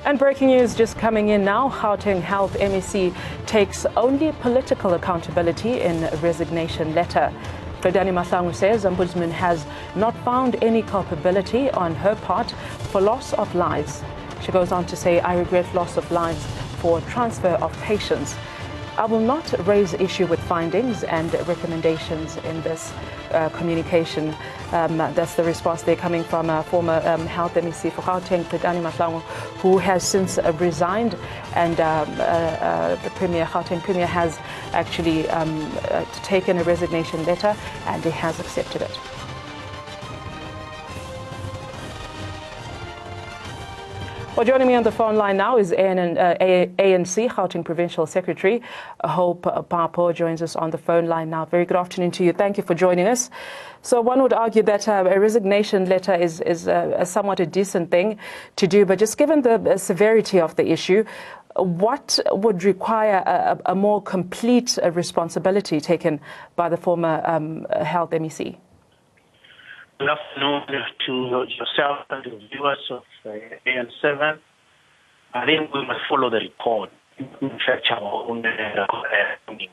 And breaking news just coming in now, Gauteng Health MEC takes only political accountability in resignation letter. Mahlangu says Ombudsman has not found any culpability on her part for loss of lives. She goes on to say, I regret loss of lives for transfer of patients. I will not raise issue with findings and recommendations in this communication. That's the response there coming from former Health MEC for Gauteng, Mahlangu, who has since resigned, and the Gauteng Premier has actually taken a resignation letter and he has accepted it. Well, joining me on the phone line now is ANC Gauteng Provincial Secretary Hope Papo joins us on the phone line now. Very good afternoon to you. Thank you for joining us. So one would argue that a resignation letter is somewhat a decent thing to do, but just given the severity of the issue, what would require a more complete responsibility taken by the former Health MEC? Good afternoon to yourself and the viewers of AN7. I think we must follow the report, fetch our own findings.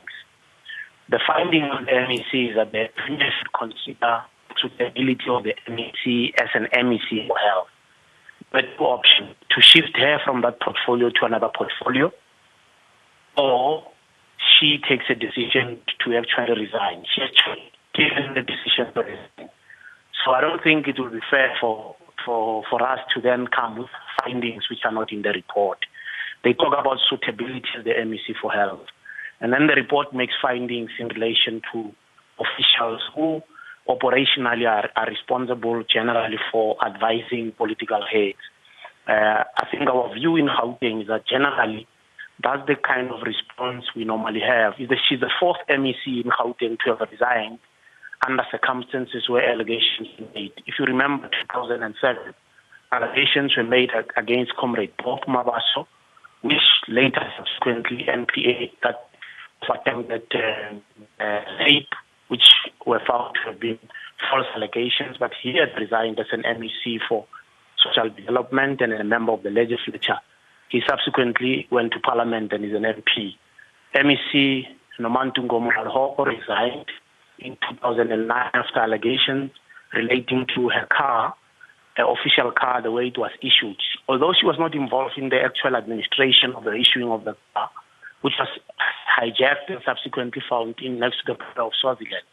The finding of the MEC is that the Premier should consider the suitability of the MEC as an MEC for health. But two options: to shift her from that portfolio to another portfolio, or she takes a decision to actually resign. She has given the decision to resign. So I don't think it will be fair for us to then come with findings which are not in the report. They talk about suitability of the MEC for health. And then the report makes findings in relation to officials who operationally are responsible generally for advising political heads. I think our view in Gauteng is that generally that's the kind of response we normally have. She's the fourth MEC in Gauteng to have resigned under circumstances where allegations were made. If you remember 2007, allegations were made against Comrade Bob Mabaso, which later subsequently NPA that attempted rape, which were found to have been false allegations, but he had resigned as an MEC for social development and a member of the legislature. He subsequently went to Parliament and is an MP. MEC Nomantungo Molalhoko resigned in 2009 after allegations relating to her car, her official car, the way it was issued. Although she was not involved in the actual administration of the issuing of the car, which was hijacked and subsequently found in next to the border of Swaziland,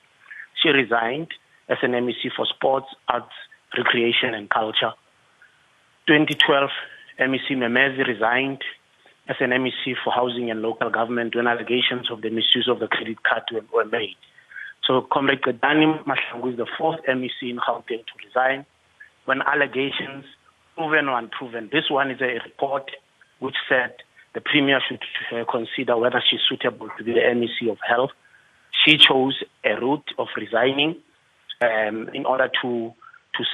she resigned as an MEC for Sports, Arts, Recreation and Culture. 2012, MEC Memezi resigned as an MEC for Housing and Local Government when allegations of the misuse of the credit card were made. So Comrade Mahlangu is the fourth MEC in Gauteng to resign when allegations, proven or unproven. This one is a report which said the Premier should consider whether she's suitable to be the MEC of Health. She chose a route of resigning in order to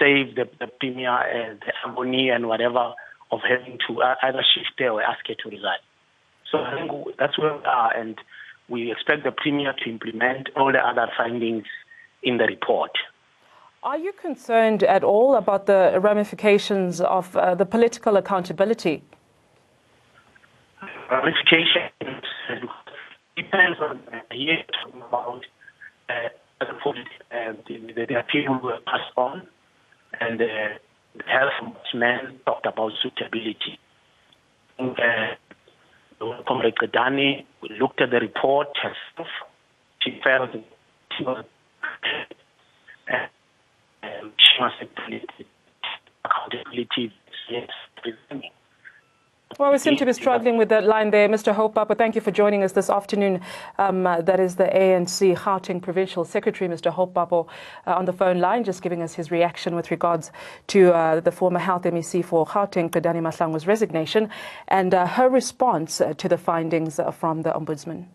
save the Premier the agony and whatever of having to either shift her or ask her to resign. So I think that's where we are, and we expect the Premier to implement all the other findings in the report. Are you concerned at all about the ramifications of the political accountability? Ramifications depends on here talking about the appeal were passed on, and the health ombudsman talked about suitability. Comrade Gadani looked at the report herself. She felt that she was accountability. Yes. Well, we seem to be struggling with that line there, Mr. Hope Papo. Thank you for joining us this afternoon. That is the ANC Gauteng Provincial Secretary, Mr. Hope Papo, on the phone line, just giving us his reaction with regards to the former Health MEC for Gauteng, Mahlangu's resignation, and her response to the findings from the Ombudsman.